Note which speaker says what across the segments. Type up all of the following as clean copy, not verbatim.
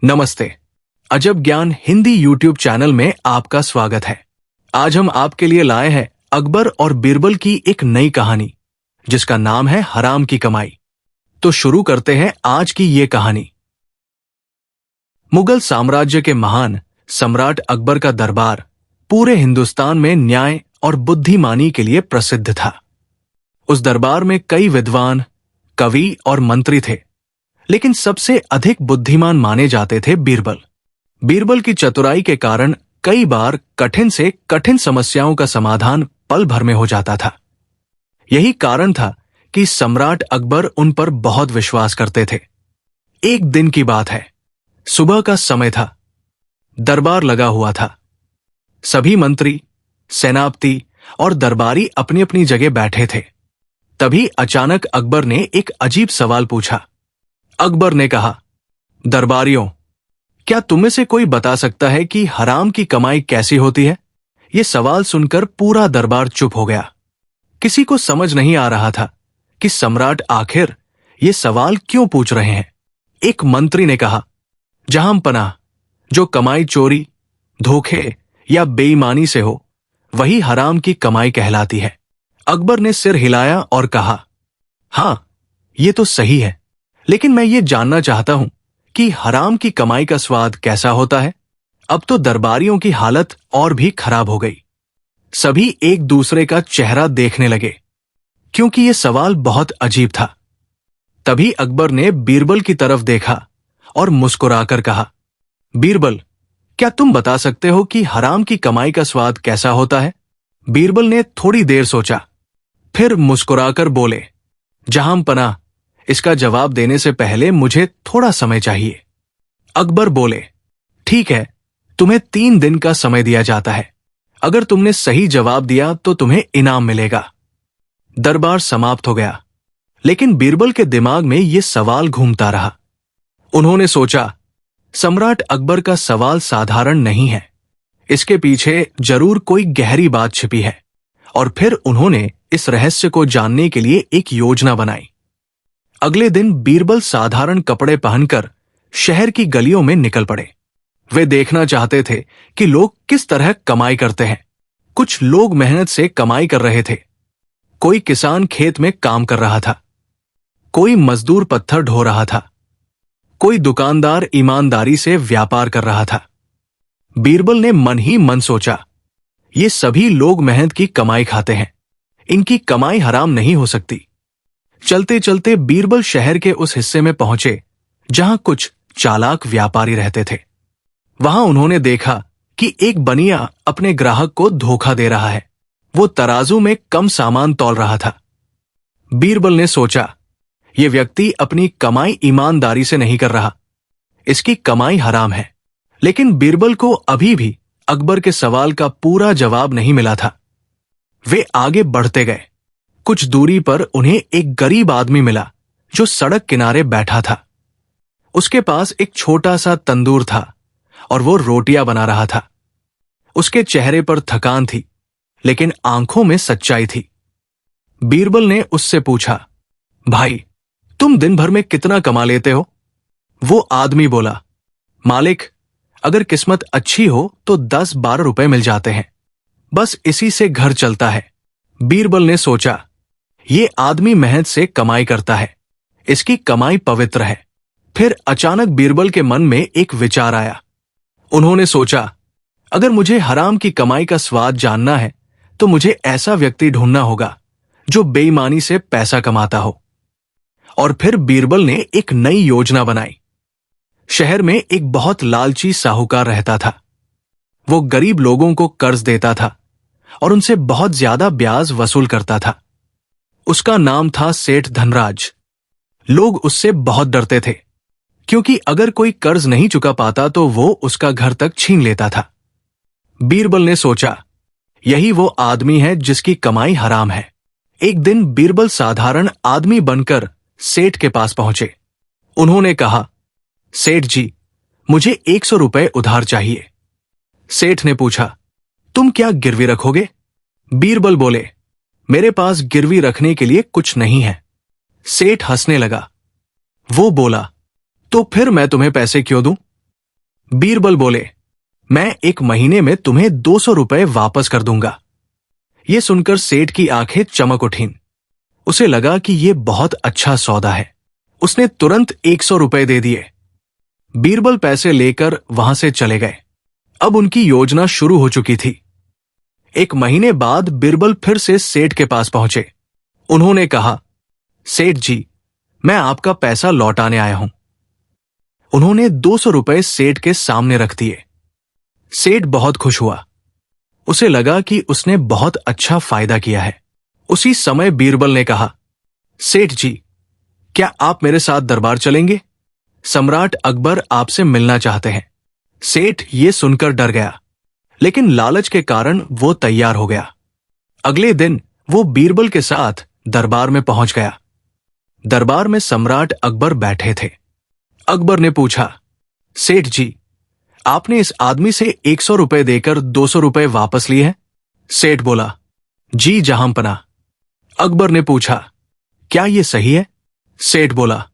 Speaker 1: नमस्ते। अजब ज्ञान हिंदी यूट्यूब चैनल में आपका स्वागत है। आज हम आपके लिए लाए हैं अकबर और बीरबल की एक नई कहानी, जिसका नाम है हराम की कमाई। तो शुरू करते हैं आज की ये कहानी। मुगल साम्राज्य के महान सम्राट अकबर का दरबार पूरे हिंदुस्तान में न्याय और बुद्धिमानी के लिए प्रसिद्ध था। उस दरबार में कई विद्वान, कवि और मंत्री थे, लेकिन सबसे अधिक बुद्धिमान माने जाते थे बीरबल। बीरबल की चतुराई के कारण कई बार कठिन से कठिन समस्याओं का समाधान पल भर में हो जाता था। यही कारण था कि सम्राट अकबर उन पर बहुत विश्वास करते थे। एक दिन की बात है, सुबह का समय था। दरबार लगा हुआ था। सभी मंत्री, सेनापति और दरबारी अपनी अपनी जगह बैठे थे। तभी अचानक अकबर ने एक अजीब सवाल पूछा। अकबर ने कहा, दरबारियों, क्या तुम में से कोई बता सकता है कि हराम की कमाई कैसी होती है? यह सवाल सुनकर पूरा दरबार चुप हो गया। किसी को समझ नहीं आ रहा था कि सम्राट आखिर ये सवाल क्यों पूछ रहे हैं। एक मंत्री ने कहा, जहां पनाह, जो कमाई चोरी, धोखे या बेईमानी से हो, वही हराम की कमाई कहलाती है। अकबर ने सिर हिलाया और कहा, हां, ये तो सही है, लेकिन मैं ये जानना चाहता हूं कि हराम की कमाई का स्वाद कैसा होता है। अब तो दरबारियों की हालत और भी खराब हो गई। सभी एक दूसरे का चेहरा देखने लगे, क्योंकि यह सवाल बहुत अजीब था। तभी अकबर ने बीरबल की तरफ देखा और मुस्कुराकर कहा, बीरबल, क्या तुम बता सकते हो कि हराम की कमाई का स्वाद कैसा होता है? बीरबल ने थोड़ी देर सोचा, फिर मुस्कुराकर बोले, जहां पनाह, इसका जवाब देने से पहले मुझे थोड़ा समय चाहिए। अकबर बोले, ठीक है, तुम्हें 3 दिन का समय दिया जाता है। अगर तुमने सही जवाब दिया तो तुम्हें इनाम मिलेगा। दरबार समाप्त हो गया, लेकिन बीरबल के दिमाग में यह सवाल घूमता रहा। उन्होंने सोचा, सम्राट अकबर का सवाल साधारण नहीं है, इसके पीछे जरूर कोई गहरी बात छिपी है। और फिर उन्होंने इस रहस्य को जानने के लिए एक योजना बनाई। अगले दिन बीरबल साधारण कपड़े पहनकर शहर की गलियों में निकल पड़े। वे देखना चाहते थे कि लोग किस तरह कमाई करते हैं। कुछ लोग मेहनत से कमाई कर रहे थे। कोई किसान खेत में काम कर रहा था, कोई मजदूर पत्थर ढो रहा था, कोई दुकानदार ईमानदारी से व्यापार कर रहा था। बीरबल ने मन ही मन सोचा, ये सभी लोग मेहनत की कमाई खाते हैं, इनकी कमाई हराम नहीं हो सकती। चलते चलते बीरबल शहर के उस हिस्से में पहुंचे जहां कुछ चालाक व्यापारी रहते थे। वहां उन्होंने देखा कि एक बनिया अपने ग्राहक को धोखा दे रहा है। वो तराजू में कम सामान तौल रहा था। बीरबल ने सोचा, ये व्यक्ति अपनी कमाई ईमानदारी से नहीं कर रहा, इसकी कमाई हराम है। लेकिन बीरबल को अभी भी अकबर के सवाल का पूरा जवाब नहीं मिला था। वे आगे बढ़ते गए। कुछ दूरी पर उन्हें एक गरीब आदमी मिला जो सड़क किनारे बैठा था। उसके पास एक छोटा सा तंदूर था और वो रोटियां बना रहा था। उसके चेहरे पर थकान थी, लेकिन आंखों में सच्चाई थी। बीरबल ने उससे पूछा, भाई, तुम दिन भर में कितना कमा लेते हो? वो आदमी बोला, मालिक, अगर किस्मत अच्छी हो तो 10-12 रुपए मिल जाते हैं, बस इसी से घर चलता है। बीरबल ने सोचा, ये आदमी मेहनत से कमाई करता है, इसकी कमाई पवित्र है। फिर अचानक बीरबल के मन में एक विचार आया। उन्होंने सोचा, अगर मुझे हराम की कमाई का स्वाद जानना है तो मुझे ऐसा व्यक्ति ढूंढना होगा जो बेईमानी से पैसा कमाता हो। और फिर बीरबल ने एक नई योजना बनाई। शहर में एक बहुत लालची साहूकार रहता था। वो गरीब लोगों को कर्ज देता था और उनसे बहुत ज्यादा ब्याज वसूल करता था। उसका नाम था सेठ धनराज। लोग उससे बहुत डरते थे, क्योंकि अगर कोई कर्ज नहीं चुका पाता तो वो उसका घर तक छीन लेता था। बीरबल ने सोचा, यही वो आदमी है जिसकी कमाई हराम है। एक दिन बीरबल साधारण आदमी बनकर सेठ के पास पहुंचे। उन्होंने कहा, सेठ जी, मुझे 100 रुपए उधार चाहिए। सेठ ने पूछा, तुम क्या गिरवी रखोगे? बीरबल बोले, मेरे पास गिरवी रखने के लिए कुछ नहीं है। सेठ हंसने लगा। वो बोला, तो फिर मैं तुम्हें पैसे क्यों दूं? बीरबल बोले, मैं 1 महीने में तुम्हें 200 रुपए वापस कर दूंगा। ये सुनकर सेठ की आंखें चमक उठीं। उसे लगा कि ये बहुत अच्छा सौदा है। उसने तुरंत 100 रुपए दे दिए। बीरबल पैसे लेकर वहां से चले गए। अब उनकी योजना शुरू हो चुकी थी। 1 महीने बाद बीरबल फिर से सेठ के पास पहुंचे। उन्होंने कहा, सेठ जी, मैं आपका पैसा लौटाने आया हूं। उन्होंने 200 रुपए सेठ के सामने रख दिए। सेठ बहुत खुश हुआ। उसे लगा कि उसने बहुत अच्छा फायदा किया है। उसी समय बीरबल ने कहा, सेठ जी, क्या आप मेरे साथ दरबार चलेंगे? सम्राट अकबर आपसे मिलना चाहते हैं। सेठ ये सुनकर डर गया, लेकिन लालच के कारण वो तैयार हो गया। अगले दिन वो बीरबल के साथ दरबार में पहुंच गया। दरबार में सम्राट अकबर बैठे थे। अकबर ने पूछा, सेठ जी, आपने इस आदमी से 100 रुपए देकर 200 रुपए वापस लिए हैं? सेठ बोला, जी जहांपना। अकबर ने पूछा, क्या यह सही है? सेठ बोला,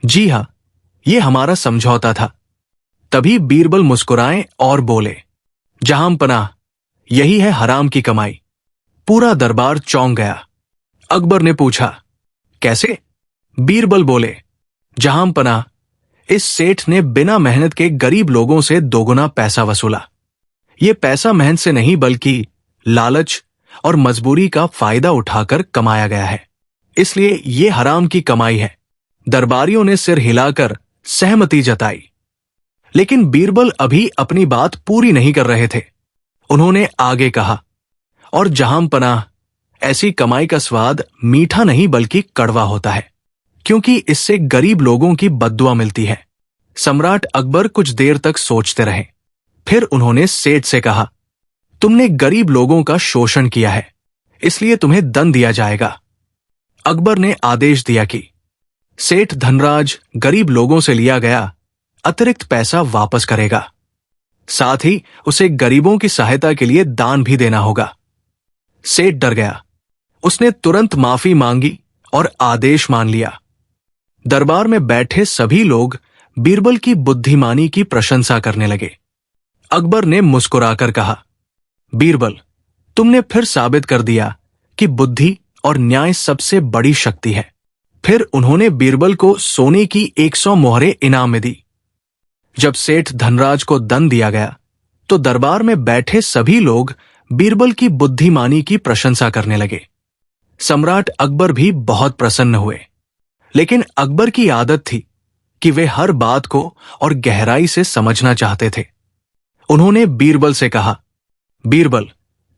Speaker 1: जी हां, यह हमारा समझौता था। तभी बीरबल मुस्कुराए और बोले, जहांपना, यही है हराम की कमाई। पूरा दरबार चौंक गया। अकबर ने पूछा, कैसे? बीरबल बोले, जहांपना, इस सेठ ने बिना मेहनत के गरीब लोगों से दोगुना पैसा वसूला। ये पैसा मेहनत से नहीं बल्कि लालच और मजबूरी का फायदा उठाकर कमाया गया है, इसलिए ये हराम की कमाई है। दरबारियों ने सिर हिलाकर सहमति जताई। लेकिन बीरबल अभी अपनी बात पूरी नहीं कर रहे थे। उन्होंने आगे कहा, और जहांपनाह, ऐसी कमाई का स्वाद मीठा नहीं बल्कि कड़वा होता है, क्योंकि इससे गरीब लोगों की बद्दुआ मिलती है। सम्राट अकबर कुछ देर तक सोचते रहे। फिर उन्होंने सेठ से कहा, तुमने गरीब लोगों का शोषण किया है, इसलिए तुम्हें दंड दिया जाएगा। अकबर ने आदेश दिया कि सेठ धनराज गरीब लोगों से लिया गया अतिरिक्त पैसा वापस करेगा। साथ ही उसे गरीबों की सहायता के लिए दान भी देना होगा। सेठ डर गया। उसने तुरंत माफी मांगी और आदेश मान लिया। दरबार में बैठे सभी लोग बीरबल की बुद्धिमानी की प्रशंसा करने लगे। अकबर ने मुस्कुराकर कहा, बीरबल, तुमने फिर साबित कर दिया कि बुद्धि और न्याय सबसे बड़ी शक्ति है। फिर उन्होंने बीरबल को सोने की 100 मोहरें इनाम में दी। जब सेठ धनराज को दंड दिया गया तो दरबार में बैठे सभी लोग बीरबल की बुद्धिमानी की प्रशंसा करने लगे। सम्राट अकबर भी बहुत प्रसन्न हुए, लेकिन अकबर की आदत थी कि वे हर बात को और गहराई से समझना चाहते थे। उन्होंने बीरबल से कहा, बीरबल,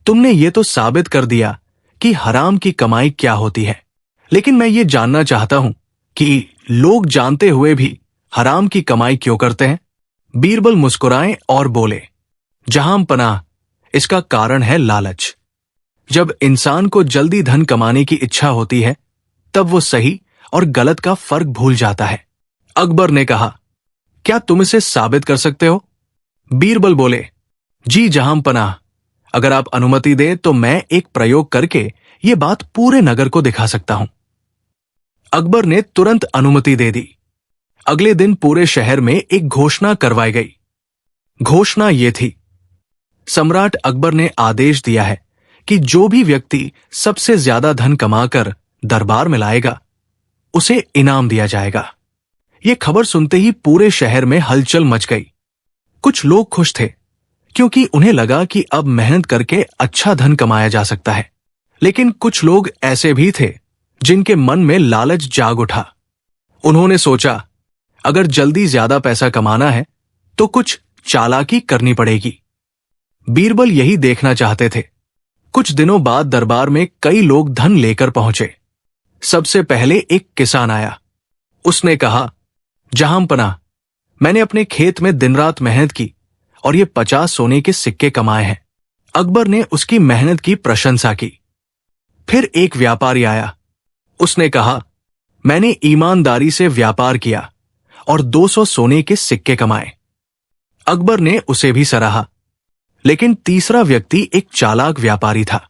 Speaker 1: तुमने ये तो साबित कर दिया कि हराम की कमाई क्या होती है, लेकिन मैं ये जानना चाहता हूं कि लोग जानते हुए भी हराम की कमाई क्यों करते हैं? बीरबल मुस्कुराए और बोले, जहांपनाह, इसका कारण है लालच। जब इंसान को जल्दी धन कमाने की इच्छा होती है, तब वो सही और गलत का फर्क भूल जाता है। अकबर ने कहा, क्या तुम इसे साबित कर सकते हो? बीरबल बोले, जी जहांपनाह, अगर आप अनुमति दें तो मैं एक प्रयोग करके ये बात पूरे नगर को दिखा सकता हूं। अकबर ने तुरंत अनुमति दे दी। अगले दिन पूरे शहर में एक घोषणा करवाई गई। घोषणा ये थी, सम्राट अकबर ने आदेश दिया है कि जो भी व्यक्ति सबसे ज्यादा धन कमाकर दरबार में लाएगा, उसे इनाम दिया जाएगा। ये खबर सुनते ही पूरे शहर में हलचल मच गई। कुछ लोग खुश थे, क्योंकि उन्हें लगा कि अब मेहनत करके अच्छा धन कमाया जा सकता है। लेकिन कुछ लोग ऐसे भी थे जिनके मन में लालच जाग उठा। उन्होंने सोचा, अगर जल्दी ज्यादा पैसा कमाना है तो कुछ चालाकी करनी पड़ेगी। बीरबल यही देखना चाहते थे। कुछ दिनों बाद दरबार में कई लोग धन लेकर पहुंचे। सबसे पहले एक किसान आया। उसने कहा, जहांपनाह, मैंने अपने खेत में दिन रात मेहनत की और ये 50 सोने के सिक्के कमाए हैं। अकबर ने उसकी मेहनत की प्रशंसा की। फिर एक व्यापारी आया। उसने कहा, मैंने ईमानदारी से व्यापार किया और 200 सोने के सिक्के कमाए। अकबर ने उसे भी सराहा। लेकिन तीसरा व्यक्ति एक चालाक व्यापारी था।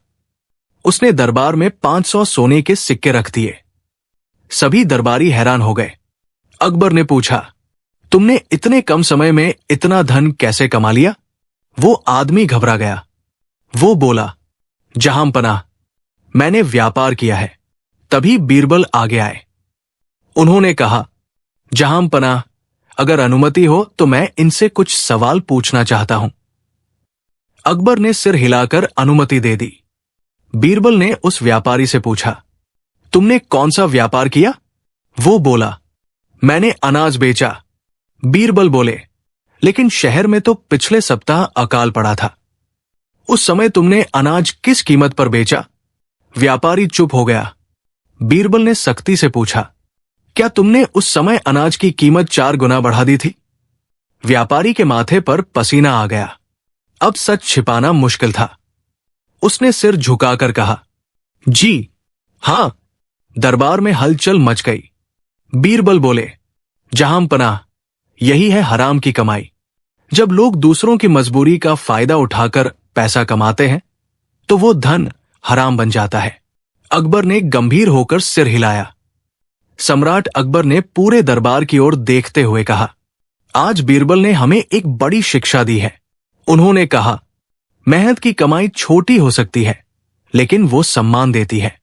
Speaker 1: उसने दरबार में 500 सोने के सिक्के रख दिए। सभी दरबारी हैरान हो गए। अकबर ने पूछा, तुमने इतने कम समय में इतना धन कैसे कमा लिया? वो आदमी घबरा गया। वो बोला, जहांपनाह, मैंने व्यापार किया है। तभी बीरबल आगे आए। उन्होंने कहा, जहांपनाह, अगर अनुमति हो तो मैं इनसे कुछ सवाल पूछना चाहता हूं। अकबर ने सिर हिलाकर अनुमति दे दी। बीरबल ने उस व्यापारी से पूछा, तुमने कौन सा व्यापार किया? वो बोला, मैंने अनाज बेचा। बीरबल बोले, लेकिन शहर में तो पिछले सप्ताह अकाल पड़ा था। उस समय तुमने अनाज किस कीमत पर बेचा? व्यापारी चुप हो गया। बीरबल ने सख्ती से पूछा, क्या तुमने उस समय अनाज की कीमत 4 गुना बढ़ा दी थी? व्यापारी के माथे पर पसीना आ गया। अब सच छिपाना मुश्किल था। उसने सिर झुकाकर कहा, जी हां। दरबार में हलचल मच गई। बीरबल बोले, जहांपनाह, यही है हराम की कमाई। जब लोग दूसरों की मजबूरी का फायदा उठाकर पैसा कमाते हैं तो वो धन हराम बन जाता है। अकबर ने गंभीर होकर सिर हिलाया। सम्राट अकबर ने पूरे दरबार की ओर देखते हुए कहा, आज बीरबल ने हमें एक बड़ी शिक्षा दी है। उन्होंने कहा, मेहनत की कमाई छोटी हो सकती है, लेकिन वो सम्मान देती है,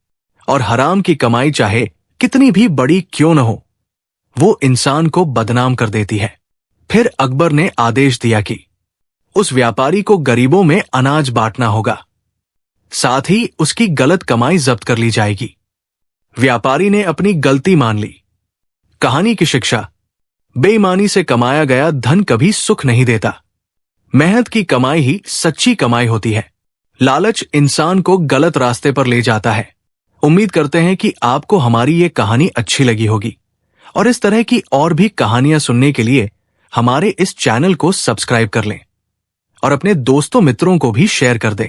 Speaker 1: और हराम की कमाई चाहे कितनी भी बड़ी क्यों न हो, वो इंसान को बदनाम कर देती है। फिर अकबर ने आदेश दिया कि उस व्यापारी को गरीबों में अनाज बांटना होगा, साथ ही उसकी गलत कमाई जब्त कर ली जाएगी। व्यापारी ने अपनी गलती मान ली। कहानी की शिक्षा, बेईमानी से कमाया गया धन कभी सुख नहीं देता। मेहनत की कमाई ही सच्ची कमाई होती है। लालच इंसान को गलत रास्ते पर ले जाता है। उम्मीद करते हैं कि आपको हमारी ये कहानी अच्छी लगी होगी, और इस तरह की और भी कहानियां सुनने के लिए हमारे इस चैनल को सब्सक्राइब कर लें और अपने दोस्तों मित्रों को भी शेयर कर दें।